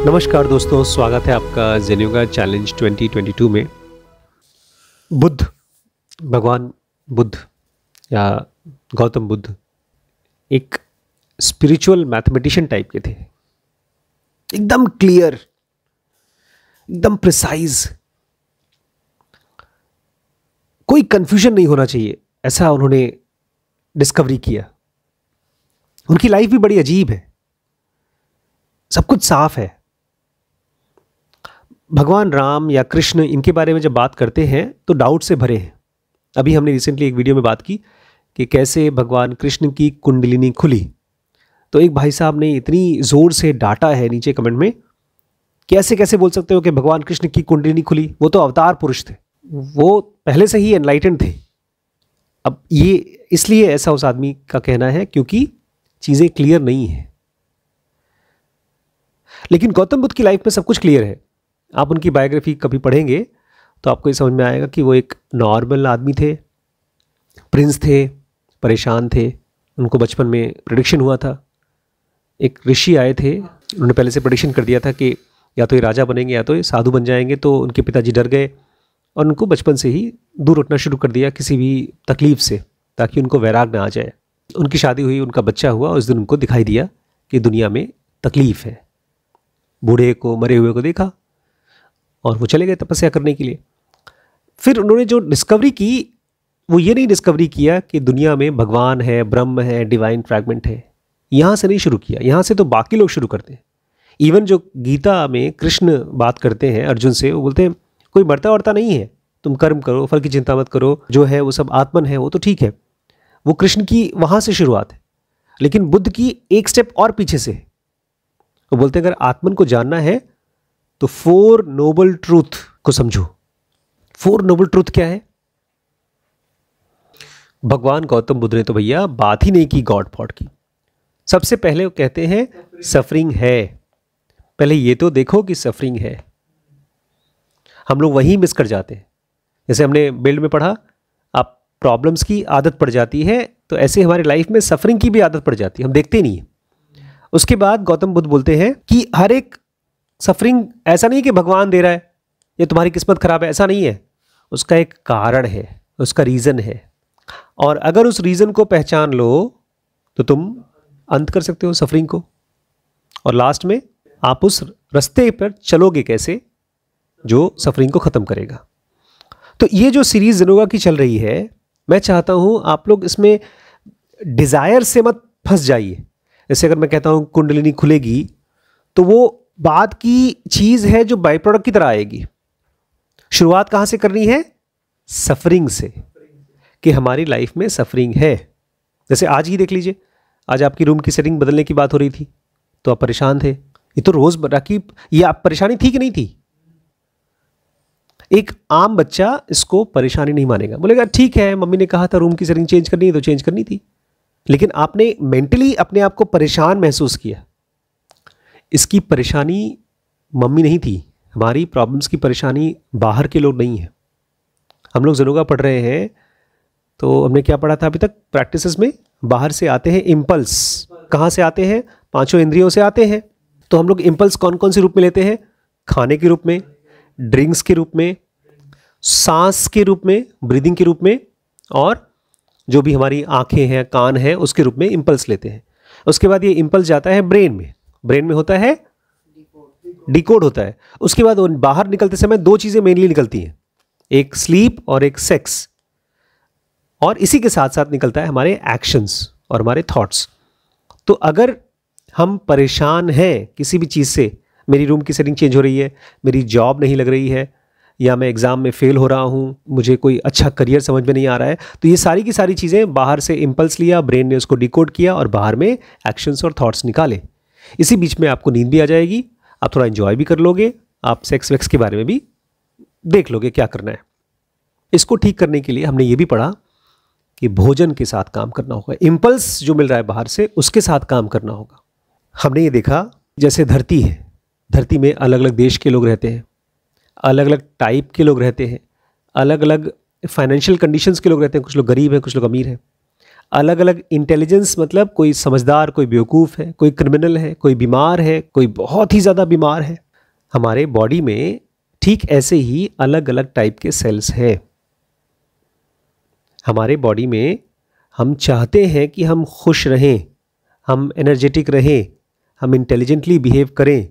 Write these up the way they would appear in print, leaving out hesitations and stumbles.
नमस्कार दोस्तों, स्वागत है आपका जेन योगा चैलेंज 2022 में। बुद्ध, भगवान बुद्ध या गौतम बुद्ध एक स्पिरिचुअल मैथमेटिशियन टाइप के थे। एकदम क्लियर, एकदम प्रिसाइज, कोई कंफ्यूजन नहीं होना चाहिए, ऐसा उन्होंने डिस्कवरी किया। उनकी लाइफ भी बड़ी अजीब है, सब कुछ साफ है। भगवान राम या कृष्ण, इनके बारे में जब बात करते हैं तो डाउट से भरे हैं। अभी हमने रिसेंटली एक वीडियो में बात की कि कैसे भगवान कृष्ण की कुंडलिनी खुली। तो एक भाई साहब ने इतनी ज़ोर से डांटा है नीचे कमेंट में, कैसे कैसे बोल सकते हो कि भगवान कृष्ण की कुंडलिनी खुली? वो तो अवतार पुरुष थे, वो पहले से ही एनलाइटेंड थे। अब ये इसलिए ऐसा उस आदमी का कहना है क्योंकि चीज़ें क्लियर नहीं है। लेकिन गौतम बुद्ध की लाइफ में सब कुछ क्लियर है। आप उनकी बायोग्राफी कभी पढ़ेंगे तो आपको ये समझ में आएगा कि वो एक नॉर्मल आदमी थे, प्रिंस थे, परेशान थे। उनको बचपन में प्रेडिक्शन हुआ था। एक ऋषि आए थे, उन्होंने पहले से प्रेडिक्शन कर दिया था कि या तो ये राजा बनेंगे या तो ये साधु बन जाएंगे। तो उनके पिताजी डर गए और उनको बचपन से ही दूर रखना शुरू कर दिया किसी भी तकलीफ से, ताकि उनको वैराग ना आ जाए। उनकी शादी हुई, उनका बच्चा हुआ, उस दिन उनको दिखाई दिया कि दुनिया में तकलीफ है। बूढ़े को, मरे हुए को देखा और वो चले गए तपस्या करने के लिए। फिर उन्होंने जो डिस्कवरी की, वो ये नहीं डिस्कवरी किया कि दुनिया में भगवान है, ब्रह्म है, डिवाइन फ्रैगमेंट है। यहाँ से नहीं शुरू किया, यहाँ से तो बाकी लोग शुरू करते हैं। इवन जो गीता में कृष्ण बात करते हैं अर्जुन से, वो बोलते हैं कोई मरता वरता नहीं है, तुम कर्म करो, फल की चिंता मत करो, जो है वो सब आत्मन है, वो तो ठीक है। वो कृष्ण की वहाँ से शुरुआत है। लेकिन बुद्ध की एक स्टेप और पीछे से है। वो बोलते हैं अगर आत्मन को जानना है तो 4 नोबल ट्रूथ को समझो। 4 नोबल ट्रूथ क्या है? भगवान गौतम बुद्ध ने तो भैया बात ही नहीं की गॉड फॉड की। सबसे पहले वो कहते हैं सफरिंग है। पहले ये तो देखो कि सफरिंग है। हम लोग वहीं मिस कर जाते हैं। जैसे हमने बिल्ड में पढ़ा, आप प्रॉब्लम्स की आदत पड़ जाती है, तो ऐसे हमारी लाइफ में सफरिंग की भी आदत पड़ जाती है, हम देखते नहीं है। उसके बाद गौतम बुद्ध बोलते हैं कि हर एक सफरिंग ऐसा नहीं कि भगवान दे रहा है, ये तुम्हारी किस्मत खराब है, ऐसा नहीं है। उसका एक कारण है, उसका रीज़न है। और अगर उस रीज़न को पहचान लो तो तुम अंत कर सकते हो सफरिंग को। और लास्ट में आप उस रास्ते पर चलोगे कैसे जो सफरिंग को ख़त्म करेगा। तो ये जो सीरीज़ जेनोगा की चल रही है, मैं चाहता हूँ आप लोग इसमें डिज़ायर से मत फंस जाइए। जैसे अगर मैं कहता हूँ कुंडलिनी खुलेगी, तो वो बाद की चीज़ है जो बाई प्रोडक्ट की तरह आएगी। शुरुआत कहाँ से करनी है? सफरिंग से, कि हमारी लाइफ में सफरिंग है। जैसे आज ही देख लीजिए, आज आपकी रूम की सेटिंग बदलने की बात हो रही थी तो आप परेशान थे। ये तो रोज़मर्रा की ये आप परेशानी थी कि नहीं थी? एक आम बच्चा इसको परेशानी नहीं मानेगा, बोलेगा ठीक है, मम्मी ने कहा था रूम की सेटिंग चेंज करनी है तो चेंज करनी थी। लेकिन आपने मेंटली अपने आप को परेशान महसूस किया। इसकी परेशानी मम्मी नहीं थी, हमारी प्रॉब्लम्स की परेशानी बाहर के लोग नहीं है। हम लोग जेनोगा पढ़ रहे हैं तो हमने क्या पढ़ा था अभी तक प्रैक्टिसेस में? बाहर से आते हैं इम्पल्स। कहाँ से आते हैं? 5 इंद्रियों से आते हैं। तो हम लोग इम्पल्स कौन कौन से रूप में लेते हैं? खाने के रूप में, ड्रिंक्स के रूप में, सांस के रूप में, ब्रीदिंग के रूप में, और जो भी हमारी आंखें हैं, कान हैं, उसके रूप में इम्पल्स लेते हैं। उसके बाद ये इम्पल्स जाता है ब्रेन में। ब्रेन में होता है डिकोड होता है। उसके बाद बाहर निकलते समय 2 चीज़ें मेनली निकलती हैं, एक स्लीप और एक सेक्स। और इसी के साथ साथ निकलता है हमारे एक्शंस और हमारे थॉट्स। तो अगर हम परेशान हैं किसी भी चीज़ से, मेरी रूम की सेटिंग चेंज हो रही है, मेरी जॉब नहीं लग रही है, या मैं एग्ज़ाम में फ़ेल हो रहा हूँ, मुझे कोई अच्छा करियर समझ में नहीं आ रहा है, तो ये सारी की सारी चीज़ें बाहर से इम्पल्स लिया, ब्रेन ने उसको डिकोड किया और बाहर में एक्शंस और थॉट्स निकाले। इसी बीच में आपको नींद भी आ जाएगी, आप थोड़ा एंजॉय भी कर लोगे, आप सेक्स वेक्स के बारे में भी देख लोगे क्या करना है। इसको ठीक करने के लिए हमने ये भी पढ़ा कि भोजन के साथ काम करना होगा। इम्पल्स जो मिल रहा है बाहर से, उसके साथ काम करना होगा। हमने ये देखा जैसे धरती है, धरती में अलग अलग देश के लोग रहते हैं, अलग अलग टाइप के लोग रहते हैं, अलग अलग फाइनेंशियल कंडीशंस के लोग रहते हैं। कुछ लोग गरीब हैं, कुछ लोग अमीर हैं। अलग अलग इंटेलिजेंस, मतलब कोई समझदार, कोई बेवकूफ़ है, कोई क्रिमिनल है, कोई बीमार है, कोई बहुत ही ज़्यादा बीमार है। हमारे बॉडी में ठीक ऐसे ही अलग अलग टाइप के सेल्स हैं। हमारे बॉडी में हम चाहते हैं कि हम खुश रहें, हम एनर्जेटिक रहें, हम इंटेलिजेंटली बिहेव करें,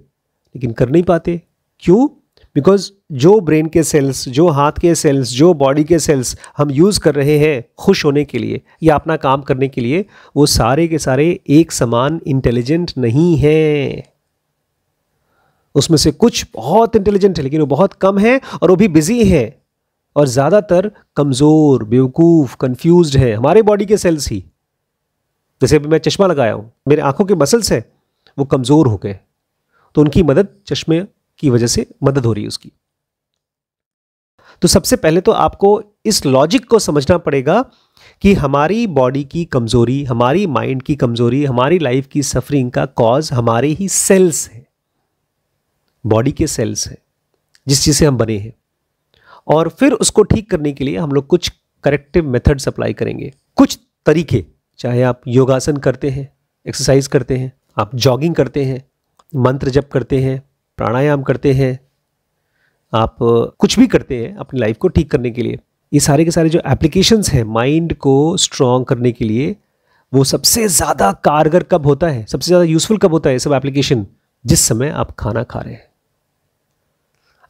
लेकिन कर नहीं पाते। क्यों? बिकॉज जो ब्रेन के सेल्स, जो हाथ के सेल्स, जो बॉडी के सेल्स हम यूज़ कर रहे हैं खुश होने के लिए या अपना काम करने के लिए, वो सारे के सारे एक समान इंटेलिजेंट नहीं हैं। उसमें से कुछ बहुत इंटेलिजेंट है, लेकिन वो बहुत कम है, और वो भी बिजी है, और ज़्यादातर कमज़ोर, बेवकूफ़, कंफ्यूज्ड है हमारे बॉडी के सेल्स ही। जैसे अभी मैं चश्मा लगाया हूँ, मेरे आंखों के मसल्स हैं वो कमज़ोर हो गए, तो उनकी मदद चश्मे की वजह से मदद हो रही है उसकी। तो सबसे पहले तो आपको इस लॉजिक को समझना पड़ेगा कि हमारी बॉडी की कमज़ोरी, हमारी माइंड की कमज़ोरी, हमारी लाइफ की सफरिंग का कॉज हमारे ही सेल्स है, बॉडी के सेल्स हैं जिस चीज़ से हम बने हैं। और फिर उसको ठीक करने के लिए हम लोग कुछ करेक्टिव मेथड्स अप्लाई करेंगे, कुछ तरीके। चाहे आप योगासन करते हैं, एक्सरसाइज करते हैं, आप जॉगिंग करते हैं, मंत्र जप करते हैं, प्राणायाम करते हैं, आप कुछ भी करते हैं अपनी लाइफ को ठीक करने के लिए, ये सारे के सारे जो एप्लीकेशंस हैं माइंड को स्ट्रॉन्ग करने के लिए, वो सबसे ज़्यादा कारगर कब होता है, सबसे ज़्यादा यूज़फुल कब होता है ये सब एप्लीकेशन? जिस समय आप खाना खा रहे हैं।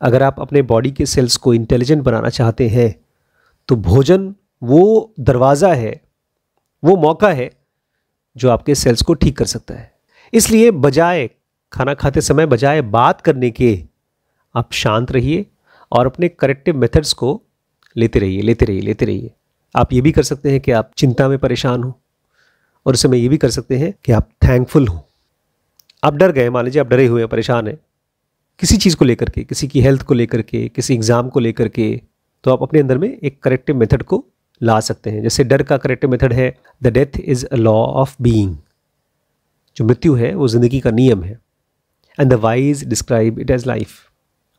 अगर आप अपने बॉडी के सेल्स को इंटेलिजेंट बनाना चाहते हैं तो भोजन वो दरवाज़ा है, वो मौका है जो आपके सेल्स को ठीक कर सकता है। इसलिए बजाय खाना खाते समय, बजाय बात करने के, आप शांत रहिए और अपने करेक्टिव मेथड्स को लेते रहिए, लेते रहिए, लेते रहिए। आप ये भी कर सकते हैं कि आप चिंता में परेशान हो, और उस समय ये भी कर सकते हैं कि आप थैंकफुल हो। आप डर गए, मान लीजिए आप डरे हुए हैं, परेशान हैं किसी चीज़ को लेकर के, किसी की हेल्थ को लेकर के, किसी एग्ज़ाम को लेकर के, तो आप अपने अंदर में एक करेक्टिव मेथड को ला सकते हैं। जैसे डर का करेक्टिव मेथड है the death is a law of being, जो मृत्यु है वो ज़िंदगी का नियम है, and the wise describe it as life,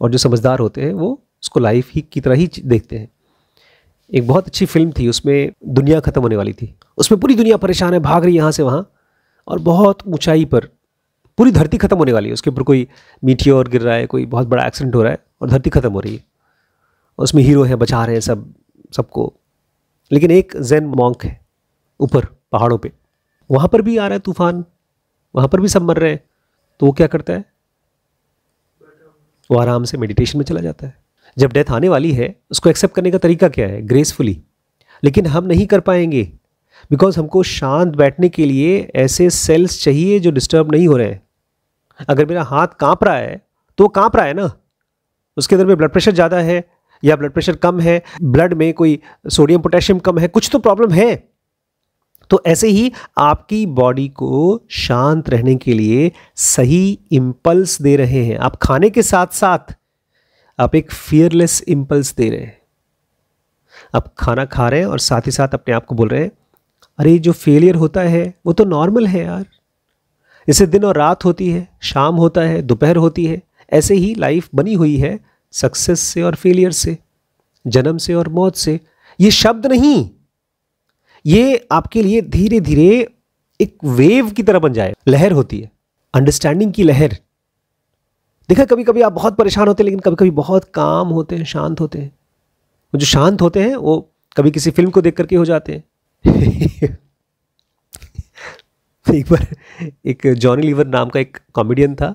और जो समझदार होते हैं वो उसको लाइफ ही की तरह ही देखते हैं। एक बहुत अच्छी फिल्म थी, उसमें दुनिया ख़त्म होने वाली थी, उसमें पूरी दुनिया परेशान है, भाग रही यहाँ से वहाँ, और बहुत ऊंचाई पर पूरी धरती खत्म होने वाली है, उसके ऊपर कोई मीटियोर गिर रहा है, कोई बहुत बड़ा एक्सीडेंट हो रहा है और धरती खत्म हो रही है। उसमें हीरो हैं, बचा रहे हैं सबको, लेकिन एक ज़ेन मॉन्क है ऊपर पहाड़ों पे, वहाँ पर भी आ रहा है तूफान, वहाँ पर भी सब मर रहे हैं, तो वो क्या करता है? वो आराम से मेडिटेशन में चला जाता है। जब डेथ आने वाली है उसको एक्सेप्ट करने का तरीका क्या है? ग्रेसफुली। लेकिन हम नहीं कर पाएंगे, बिकॉज हमको शांत बैठने के लिए ऐसे सेल्स चाहिए जो डिस्टर्ब नहीं हो रहे हैं। अगर मेरा हाथ कांप रहा है तो वो कांप रहा है ना, उसके अंदर में ब्लड प्रेशर ज़्यादा है या ब्लड प्रेशर कम है, ब्लड में कोई सोडियम पोटेशियम कम है, कुछ तो प्रॉब्लम है। तो ऐसे ही आपकी बॉडी को शांत रहने के लिए सही इम्पल्स दे रहे हैं। आप खाने के साथ साथ आप एक फियरलेस इम्पल्स दे रहे हैं। आप खाना खा रहे हैं और साथ ही साथ अपने आप को बोल रहे हैं, अरे जो फेलियर होता है वो तो नॉर्मल है यार, जैसे दिन और रात होती है, शाम होता है, दोपहर होती है, ऐसे ही लाइफ बनी हुई है सक्सेस से और फेलियर से, जन्म से और मौत से। ये शब्द नहीं, ये आपके लिए धीरे धीरे एक वेव की तरह बन जाए, लहर होती है, अंडरस्टैंडिंग की लहर। देखा, कभी कभी आप बहुत परेशान होते हैं, लेकिन कभी कभी बहुत काम होते हैं, शांत होते हैं। वो जो शांत होते हैं वो कभी किसी फिल्म को देख करके हो जाते हैं। एक बार एक जॉनी लीवर नाम का एक कॉमेडियन था,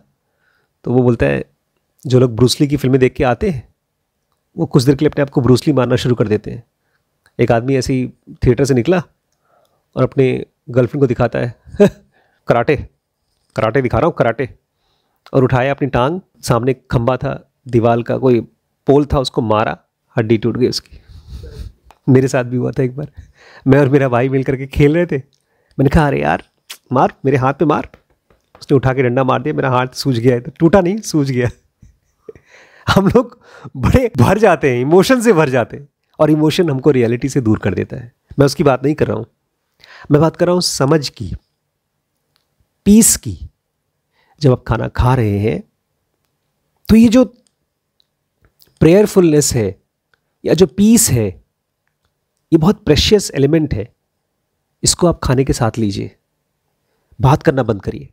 तो वो बोलता है जो लोग ब्रूस ली की फिल्में देख के आते हैं वो कुछ देर के लिए अपने आप को ब्रूस ली मारना शुरू कर देते हैं। एक आदमी ऐसे ही थिएटर से निकला और अपने गर्लफ्रेंड को दिखाता है कराटे कराटे दिखा रहा हूँ, कराटे, और उठाया अपनी टांग, सामने खंबा था दीवार का, कोई पोल था, उसको मारा, हड्डी टूट गई उसकी। मेरे साथ भी हुआ था एक बार, मैं और मेरा भाई मिल करके खेल रहे थे, मैंने कहा अरे यार मार, मेरे हाथ पे मार। उसने उठा के डंडा मार दिया, मेरा हाथ सूज गया है, तो टूटा नहीं, सूज गया। हम लोग बड़े भर जाते हैं, इमोशन से भर जाते हैं, और इमोशन हमको रियलिटी से दूर कर देता है। मैं उसकी बात नहीं कर रहा हूँ, मैं बात कर रहा हूँ समझ की, पीस की। जब आप खाना खा रहे हैं तो ये जो प्रेयरफुलनेस है या जो पीस है, ये बहुत प्रेशियस एलिमेंट है। इसको आप खाने के साथ लीजिए, बात करना बंद करिए।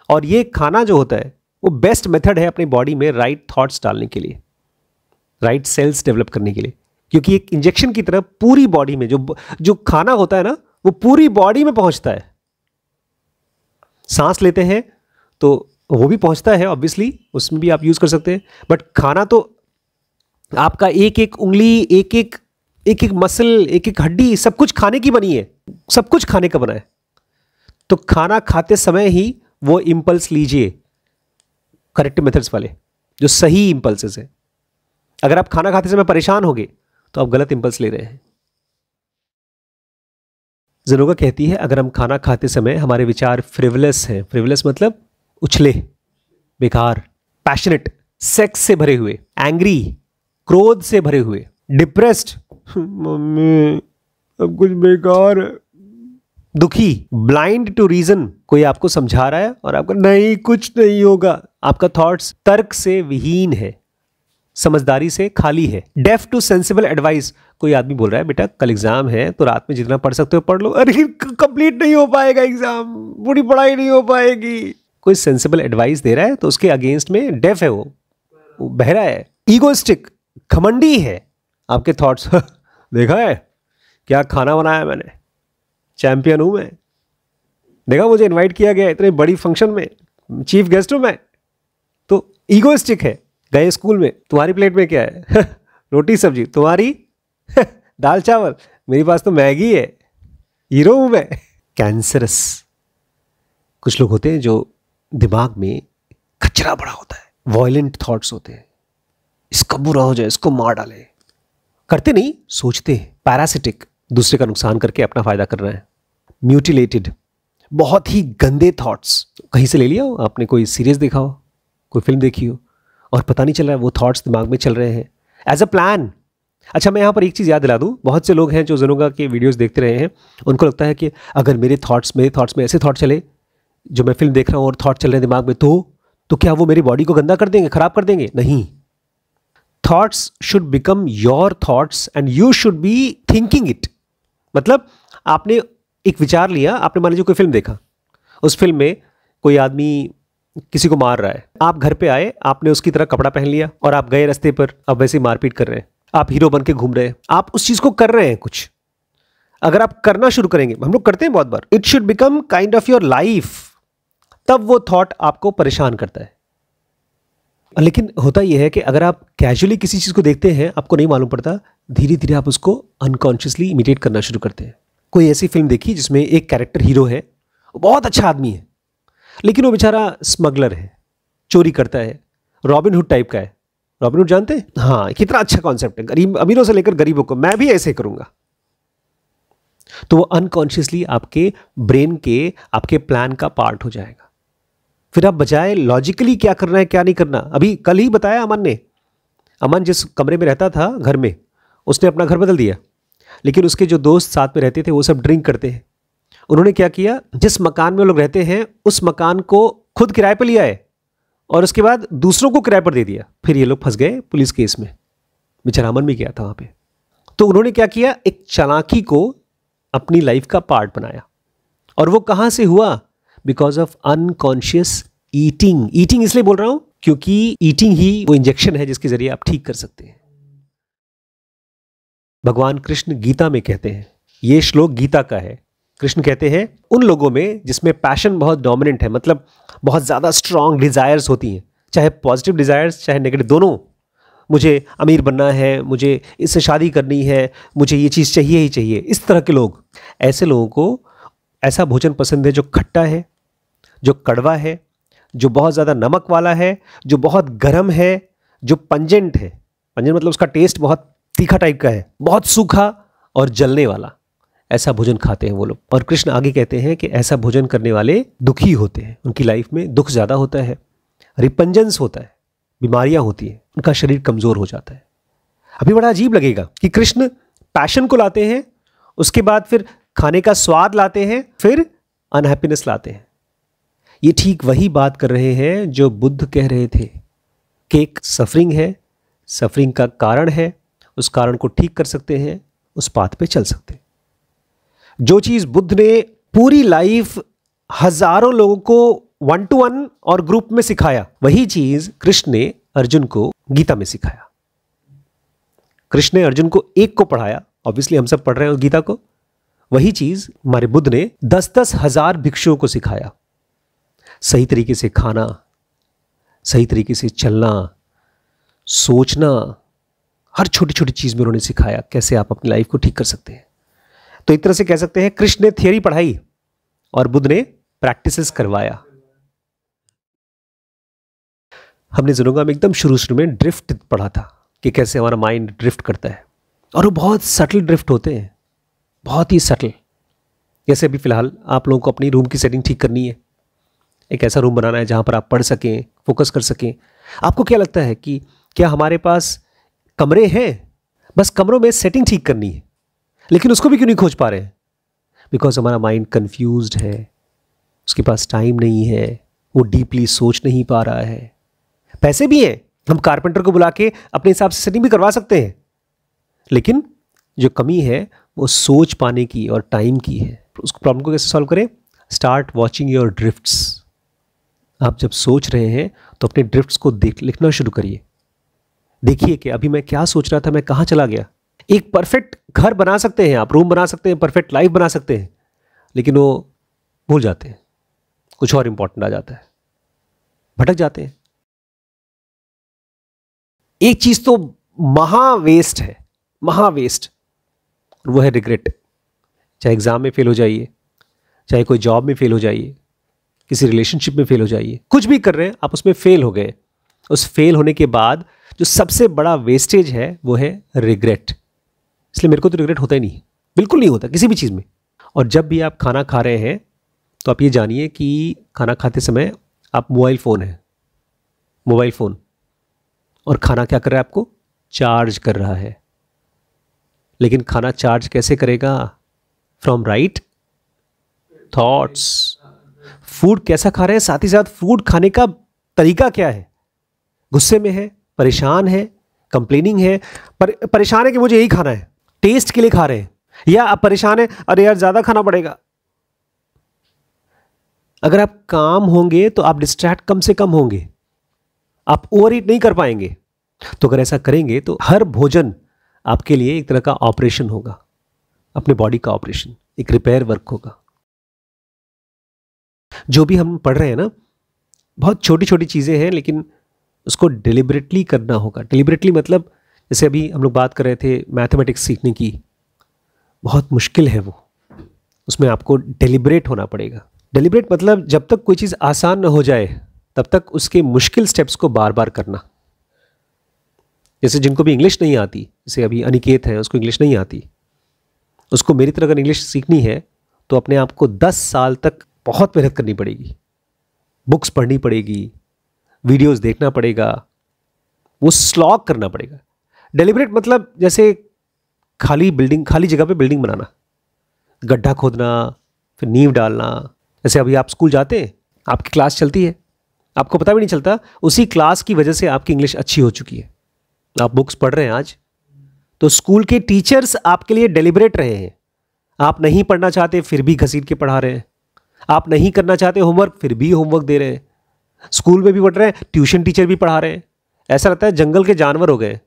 और ये खाना जो होता है वो बेस्ट मेथड है अपनी बॉडी में राइट थॉट्स डालने के लिए, राइट सेल्स डेवलप करने के लिए। क्योंकि एक इंजेक्शन की तरह पूरी बॉडी में जो खाना होता है ना, वो पूरी बॉडी में पहुंचता है। सांस लेते हैं तो वो भी पहुंचता है ऑब्वियसली, उसमें भी आप यूज कर सकते हैं। बट खाना तो आपका एक एक उंगली, एक एक मसल, एक एक हड्डी, सब कुछ खाने की बनी है, सब कुछ खाने का बना है। तो खाना खाते समय ही वो इंपल्स लीजिए, करेक्ट मेथड्स वाले, जो सही इंपल्सेस है। अगर आप खाना खाते समय परेशान होगे तो आप गलत इंपल्स ले रहे हैं। ज़नोगा कहती है अगर हम खाना खाते समय हमारे विचार फ्रिवलस हैं, फ्रिवलस मतलब उछले, बेकार, पैशनेट, सेक्स से भरे हुए, एंग्री, क्रोध से भरे हुए, डिप्रेस्ड, मम्मी अब कुछ बेकार, दुखी, ब्लाइंड टू रीजन, कोई आपको समझा रहा है और आपका नहीं कुछ नहीं होगा, आपका थॉट्स तर्क से विहीन है, समझदारी से खाली है, डेफ टू सेंसिबल एडवाइस, कोई आदमी बोल रहा है बेटा कल एग्जाम है तो रात में जितना पढ़ सकते हो पढ़ लो, अरे कंप्लीट नहीं हो पाएगा एग्जाम, पूरी पढ़ाई नहीं हो पाएगी, कोई सेंसिबल एडवाइस दे रहा है तो उसके अगेंस्ट में डेफ है, वो बहरा है, ईगोइस्टिक, घमंडी है आपके थॉट्स देखा है क्या खाना बनाया मैंने, चैंपियन हूं मैं, देखा मुझे इनवाइट किया गया इतने बड़ी फंक्शन में, चीफ गेस्ट हूं मैं। तो ईगोइस्टिक है। गए स्कूल में, तुम्हारी प्लेट में क्या है रोटी सब्जी, तुम्हारी दाल चावल, मेरे पास तो मैगी है, हीरो हूं मैं। कैंसरस, कुछ लोग होते हैं जो दिमाग में कचरा बड़ा होता है, वॉयलेंट थॉट्स होते हैं, इसका बुरा हो जाए, इसको मार डाले, करते नहीं सोचते हैं। पैरासिटिक, दूसरे का नुकसान करके अपना फायदा कर रहा है। म्यूटिलेटेड, बहुत ही गंदे थॉट्स, कहीं से ले लिया हो आपने, कोई सीरीज देखा हो, कोई फिल्म देखी हो और पता नहीं चल रहा है वो थॉट्स दिमाग में चल रहे हैं एज अ प्लान। अच्छा मैं यहाँ पर एक चीज़ याद दिला दूँ, बहुत से लोग हैं जो ज़नोगा के वीडियोस देखते रहे हैं, उनको लगता है कि अगर मेरे थॉट्स में ऐसे थॉट चले, जो मैं फिल्म देख रहा हूँ और थॉट चल रहे हैं दिमाग में, तो क्या वो मेरी बॉडी को गंदा कर देंगे, खराब कर देंगे? नहीं, thoughts should become your thoughts and you should be thinking it. मतलब आपने एक विचार लिया, आपने मान लीजिए कोई फिल्म देखा, उस फिल्म में कोई आदमी किसी को मार रहा है, आप घर पे आए, आपने उसकी तरह कपड़ा पहन लिया और आप गए रास्ते पर, अब वैसे मारपीट कर रहे हैं, आप हीरो बन के घूम रहे हैं, आप उस चीज को कर रहे हैं कुछ। अगर आप करना शुरू करेंगे, हम लोग करते हैं बहुत बार, it should become kind of your life, तब वो थॉट आपको परेशान करता है। लेकिन होता यह है कि अगर आप कैजुअली किसी चीज को देखते हैं, आपको नहीं मालूम पड़ता, धीरे धीरे आप उसको अनकॉन्शियसली इमिटेट करना शुरू करते हैं। कोई ऐसी फिल्म देखी जिसमें एक कैरेक्टर हीरो है, बहुत अच्छा आदमी है, लेकिन वो बेचारा स्मगलर है, चोरी करता है, रॉबिन हुड टाइप का है। रॉबिन हुड जानते हैं? हाँ, कितना अच्छा कॉन्सेप्ट है, गरीब अमीरों से लेकर गरीबों को, मैं भी ऐसे करूंगा। तो वो अनकॉन्शियसली आपके ब्रेन के, आपके प्लान का पार्ट हो जाएगा। फिर आप बजाय लॉजिकली क्या करना है क्या नहीं करना, अभी कल ही बताया अमन ने, अमन जिस कमरे में रहता था घर में, उसने अपना घर बदल दिया, लेकिन उसके जो दोस्त साथ में रहते थे वो सब ड्रिंक करते हैं। उन्होंने क्या किया, जिस मकान में वो लोग रहते हैं उस मकान को खुद किराए पर लिया है और उसके बाद दूसरों को किराए पर दे दिया। फिर ये लोग फंस गए पुलिस केस में, बेचारा अमन भी गया था वहां पे। तो उन्होंने क्या किया, एक चालाकी को अपनी लाइफ का पार्ट बनाया। और वो कहां से हुआ? Because of unconscious eating. Eating इसलिए बोल रहा हूं क्योंकि ईटिंग ही वो इंजेक्शन है जिसके जरिए आप ठीक कर सकते हैं। भगवान कृष्ण गीता में कहते हैं, ये श्लोक गीता का है, कृष्ण कहते हैं उन लोगों में जिसमें पैशन बहुत डोमिनेंट है, मतलब बहुत ज्यादा स्ट्रांग डिजायर्स होती हैं, चाहे पॉजिटिव डिजायर्स चाहे नेगेटिव, दोनों, मुझे अमीर बनना है, मुझे इससे शादी करनी है, मुझे ये चीज़ चाहिए ही चाहिए, इस तरह के लोग, ऐसे लोगों को ऐसा भोजन पसंद है जो खट्टा है, जो कड़वा है, जो बहुत ज़्यादा नमक वाला है, जो बहुत गर्म है, जो पंजेंट है, पंजेंट मतलब उसका टेस्ट बहुत तीखा टाइप का है, बहुत सूखा और जलने वाला, ऐसा भोजन खाते हैं वो लोग। और कृष्ण आगे कहते हैं कि ऐसा भोजन करने वाले दुखी होते हैं, उनकी लाइफ में दुख ज़्यादा होता है, रिपंजेंस होता है, बीमारियां होती हैं, उनका शरीर कमज़ोर हो जाता है। अभी बड़ा अजीब लगेगा कि कृष्ण पैशन को लाते हैं, उसके बाद फिर खाने का स्वाद लाते हैं, फिर अनहैप्पीनेस लाते हैं। ये ठीक वही बात कर रहे हैं जो बुद्ध कह रहे थे कि एक सफरिंग है, सफरिंग का कारण है, उस कारण को ठीक कर सकते हैं, उस पाथ पे चल सकते हैं। जो चीज बुद्ध ने पूरी लाइफ हजारों लोगों को 1-to-1 और ग्रुप में सिखाया, वही चीज कृष्ण ने अर्जुन को गीता में सिखाया। कृष्ण ने अर्जुन को एक को पढ़ाया, ऑब्वियसली हम सब पढ़ रहे हैं गीता को, वही चीज हमारे बुद्ध ने 10-10 हजार भिक्षुओं को सिखाया। सही तरीके से खाना, सही तरीके से चलना, सोचना, हर छोटी छोटी चीज में उन्होंने सिखाया कैसे आप अपनी लाइफ को ठीक कर सकते हैं। तो एक तरह से कह सकते हैं कृष्ण ने थियरी पढ़ाई और बुद्ध ने प्रैक्टिसेस करवाया। हमने ज़ुनोंगा में एकदम शुरू में ड्रिफ्ट पढ़ा था कि कैसे हमारा माइंड ड्रिफ्ट करता है, और वो बहुत सटल ड्रिफ्ट होते हैं, बहुत ही सटल। जैसे अभी फिलहाल आप लोगों को अपनी रूम की सेटिंग ठीक करनी है, एक ऐसा रूम बनाना है जहां पर आप पढ़ सकें, फोकस कर सकें। आपको क्या लगता है कि क्या हमारे पास कमरे हैं, बस कमरों में सेटिंग ठीक करनी है, लेकिन उसको भी क्यों नहीं खोज पा रहे हैं? बिकॉज हमारा माइंड कंफ्यूज्ड है, उसके पास टाइम नहीं है, वो डीपली सोच नहीं पा रहा है। पैसे भी हैं, हम कारपेंटर को बुला के अपने हिसाब से सेटिंग भी करवा सकते हैं, लेकिन जो कमी है वो सोच पाने की और टाइम की है। उस प्रॉब्लम को कैसे सॉल्व करें? Start watching your drifts. आप जब सोच रहे हैं तो अपने ड्रिफ्ट्स को लिखना शुरू करिए। देखिए कि अभी मैं क्या सोच रहा था, मैं कहाँ चला गया। एक परफेक्ट घर बना सकते हैं आप, रूम बना सकते हैं, परफेक्ट लाइफ बना सकते हैं, लेकिन वो भूल जाते हैं, कुछ और इंपॉर्टेंट आ जाता है, भटक जाते हैं। एक चीज तो महा वेस्ट है, महा वेस्ट, वो है रिग्रेट। चाहे एग्जाम में फेल हो जाइए, चाहे कोई जॉब में फेल हो जाइए, किसी रिलेशनशिप में फेल हो जाइए, कुछ भी कर रहे हैं आप उसमें फेल हो गए, उस फेल होने के बाद जो सबसे बड़ा वेस्टेज है वो है रिग्रेट। इसलिए मेरे को तो रिग्रेट होता ही नहीं, बिल्कुल नहीं होता किसी भी चीज़ में। और जब भी आप खाना खा रहे हैं तो आप ये जानिए कि खाना खाते समय आप मोबाइल फ़ोन और खाना क्या कर रहा है, आपको चार्ज कर रहा है। लेकिन खाना चार्ज कैसे करेगा? From right thoughts. फूड कैसा खा रहे हैं, साथ ही साथ फूड खाने का तरीका क्या है? गुस्से में है, परेशान है, कंप्लेनिंग है, परेशान है कि मुझे यही खाना है, टेस्ट के लिए खा रहे हैं, या आप परेशान है अरे यार ज्यादा खाना पड़ेगा। अगर आप काम होंगे तो आप डिस्ट्रैक्ट कम से कम होंगे, आप ओवर ईट नहीं कर पाएंगे। तो अगर ऐसा करेंगे तो हर भोजन आपके लिए एक तरह का ऑपरेशन होगा, अपने बॉडी का ऑपरेशन, एक रिपेयर वर्क होगा। जो भी हम पढ़ रहे हैं ना, बहुत छोटी छोटी चीजें हैं, लेकिन उसको डिलिबरेटली करना होगा। डिलिबरेटली मतलब जैसे अभी हम लोग बात कर रहे थे मैथमेटिक्स सीखने की, बहुत मुश्किल है वो, उसमें आपको डिलिबरेट होना पड़ेगा। डिलिबरेट मतलब जब तक कोई चीज़ आसान ना हो जाए तब तक उसके मुश्किल स्टेप्स को बार बार करना। जैसे जिनको भी इंग्लिश नहीं आती, जैसे अभी अनिकेत है, उसको इंग्लिश नहीं आती, उसको मेरी तरह अगर इंग्लिश सीखनी है तो अपने आप को 10 साल तक बहुत मेहनत करनी पड़ेगी, बुक्स पढ़नी पड़ेगी, वीडियोस देखना पड़ेगा, वो स्लॉग करना पड़ेगा। डेलिबरेट मतलब जैसे खाली जगह पे बिल्डिंग बनाना, गड्ढा खोदना, फिर नींव डालना। जैसे अभी आप स्कूल जाते हैं, आपकी क्लास चलती है, आपको पता भी नहीं चलता, उसी क्लास की वजह से आपकी इंग्लिश अच्छी हो चुकी है। आप बुक्स पढ़ रहे हैं आज, तो स्कूल के टीचर्स आपके लिए डेलिबरेट रहे हैं। आप नहीं पढ़ना चाहते फिर भी घसीट के पढ़ा रहे हैं, आप नहीं करना चाहते होमवर्क फिर भी होमवर्क दे रहे हैं। स्कूल में भी पढ़ रहे हैं, ट्यूशन टीचर भी पढ़ा रहे हैं। ऐसा लगता है जंगल के जानवर हो गए।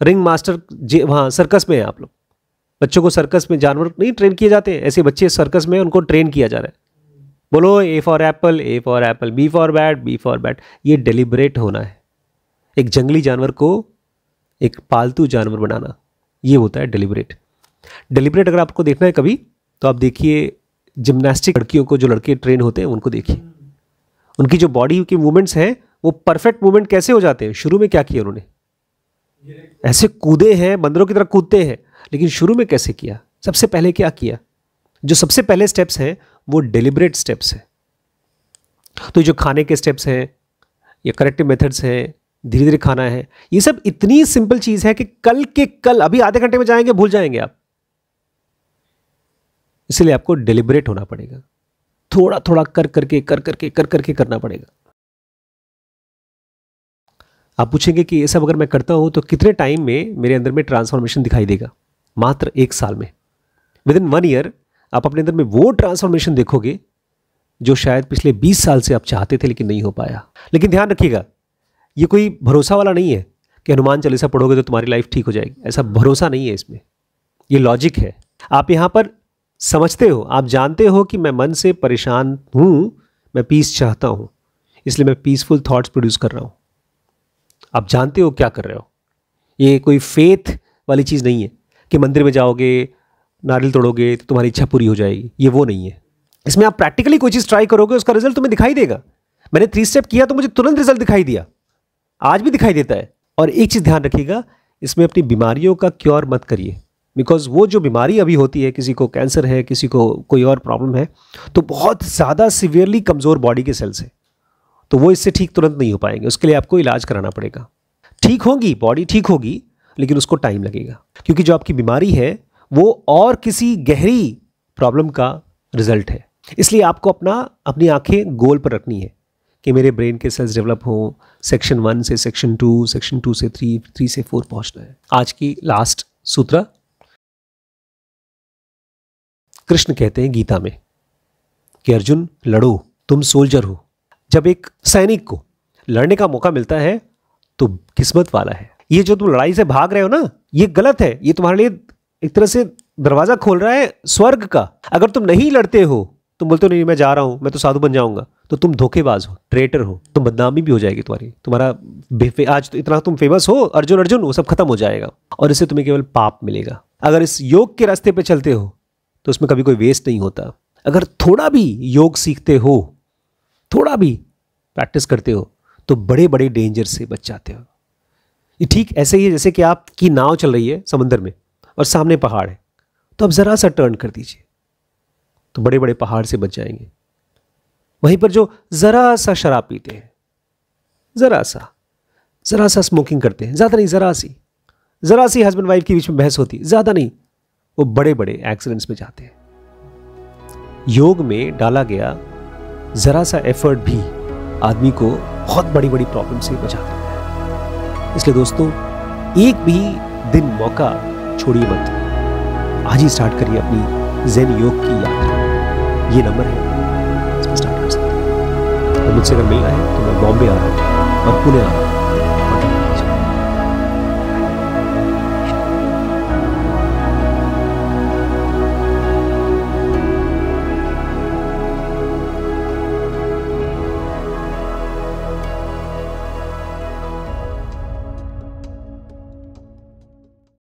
रिंग मास्टर वहाँ सर्कस में है आप लोग, बच्चों को सर्कस में जानवर नहीं ट्रेन किए जाते, ऐसे बच्चे सर्कस में उनको ट्रेन किया जा रहा है। बोलो A for apple, B for bat. ये डेलिबरेट होना है, एक जंगली जानवर को एक पालतू जानवर बनाना, ये होता है डेलिबरेट। डेलिबरेट अगर आपको देखना है कभी तो आप देखिए जिम्नास्टिक लड़कियों को, जो लड़के ट्रेन होते हैं उनको देखिए, उनकी जो बॉडी के मूवमेंट्स हैं वो परफेक्ट मूवमेंट कैसे हो जाते हैं। शुरू में क्या किया उन्होंने, ऐसे कूदे हैं, बंदरों की तरह कूदते हैं, लेकिन शुरू में कैसे किया, सबसे पहले क्या किया, जो सबसे पहले स्टेप्स हैं वो डेलिबरेट स्टेप्स हैं। तो जो खाने के स्टेप्स हैं या करेक्टिव मेथड्स हैं, धीरे धीरे खाना है, ये सब इतनी सिंपल चीज है कि कल के कल, अभी आधे घंटे में जाएंगे भूल जाएंगे आप। इसलिए आपको डेलिबरेट होना पड़ेगा, थोड़ा थोड़ा कर करके करना पड़ेगा। आप पूछेंगे कि ये सब अगर मैं करता हूं तो कितने टाइम में मेरे अंदर में ट्रांसफॉर्मेशन दिखाई देगा। मात्र 1 साल में, विद इन 1 ईयर आप अपने अंदर में वो ट्रांसफॉर्मेशन देखोगे जो शायद पिछले 20 साल से आप चाहते थे लेकिन नहीं हो पाया। लेकिन ध्यान रखिएगा, ये कोई भरोसा वाला नहीं है कि हनुमान चालीसा पढ़ोगे तो तुम्हारी लाइफ ठीक हो जाएगी, ऐसा भरोसा नहीं है इसमें। ये लॉजिक है। आप यहाँ पर समझते हो, आप जानते हो कि मैं मन से परेशान हूँ, मैं पीस चाहता हूँ, इसलिए मैं पीसफुल थॉट्स प्रोड्यूस कर रहा हूँ। आप जानते हो क्या कर रहे हो। ये कोई फेथ वाली चीज़ नहीं है कि मंदिर में जाओगे, नारियल तोड़ोगे तो तुम्हारी इच्छा पूरी हो जाएगी, ये वो नहीं है। इसमें आप प्रैक्टिकली कोई चीज़ ट्राई करोगे, उसका रिजल्ट तुम्हें दिखाई देगा। मैंने 3 स्टेप किया तो मुझे तुरंत रिजल्ट दिखाई दिया, आज भी दिखाई देता है। और एक चीज़ ध्यान रखिएगा, इसमें अपनी बीमारियों का क्योर मत करिए, बिकॉज वो जो बीमारी अभी होती है, किसी को कैंसर है, किसी को कोई और प्रॉब्लम है, तो बहुत ज़्यादा सीवियरली कमज़ोर बॉडी के सेल्स है, तो वो इससे ठीक तुरंत नहीं हो पाएंगे। उसके लिए आपको इलाज कराना पड़ेगा। ठीक होगी बॉडी, ठीक होगी, लेकिन उसको टाइम लगेगा, क्योंकि जो आपकी बीमारी है वो और किसी गहरी प्रॉब्लम का रिजल्ट है। इसलिए आपको अपनी आंखें गोल पर रखनी है कि मेरे ब्रेन के सेल्स डेवलप हों, सेक्शन 1 से सेक्शन 2, सेक्शन 2 से 3, 3 से 4 पहुंचना है। आज की लास्ट सूत्र, कृष्ण कहते हैं गीता में कि अर्जुन लड़ो, तुम सोल्जर हो। जब एक सैनिक को लड़ने का मौका मिलता है तो किस्मत वाला है। ये जो तुम लड़ाई से भाग रहे हो ना, ये गलत है। ये तुम्हारे लिए एक तरह से दरवाजा खोल रहा है स्वर्ग का। अगर तुम नहीं लड़ते हो, तुम बोलते हो नहीं मैं जा रहा हूं, मैं तो साधु बन जाऊंगा, तो तुम धोखेबाज हो, ट्रेटर हो, तो बदनामी भी हो जाएगी तुम्हारा आज तो इतना तुम फेमस हो, अर्जुन अर्जुन, वो सब खत्म हो जाएगा और इससे तुम्हें केवल पाप मिलेगा। अगर इस योग के रास्ते पे चलते हो तो उसमें कभी कोई वेस्ट नहीं होता। अगर थोड़ा भी योग सीखते हो, थोड़ा भी प्रैक्टिस करते हो, तो बड़े बड़े डेंजर से बच जाते हो। ये ठीक ऐसे ही है जैसे कि आपकी नाव चल रही है समुद्र में और सामने पहाड़ है, तो आप जरा सा टर्न कर दीजिए तो बड़े बड़े पहाड़ से बच जाएंगे। वहीं पर जो जरा सा शराब पीते हैं, जरा सा स्मोकिंग करते हैं, ज्यादा नहीं, जरा सी हस्बैंड वाइफ के बीच में बहस होती है, ज्यादा नहीं, वो बड़े बड़े एक्सीडेंट्स में जाते हैं। योग में डाला गया जरा सा एफर्ट भी आदमी को बहुत बड़ी बड़ी प्रॉब्लम से बचा देता है। इसलिए दोस्तों, एक भी दिन मौका छोड़िए मत। आज ही स्टार्ट करिए अपनी ज़ेन योग की यात्रा। ये नंबर है, इसमें स्टार्ट कर सकते हैं। और मुझसे अगर मिलना है तो मैं बॉम्बे आ रहा हूँ और पुणे आ रहा हूँ।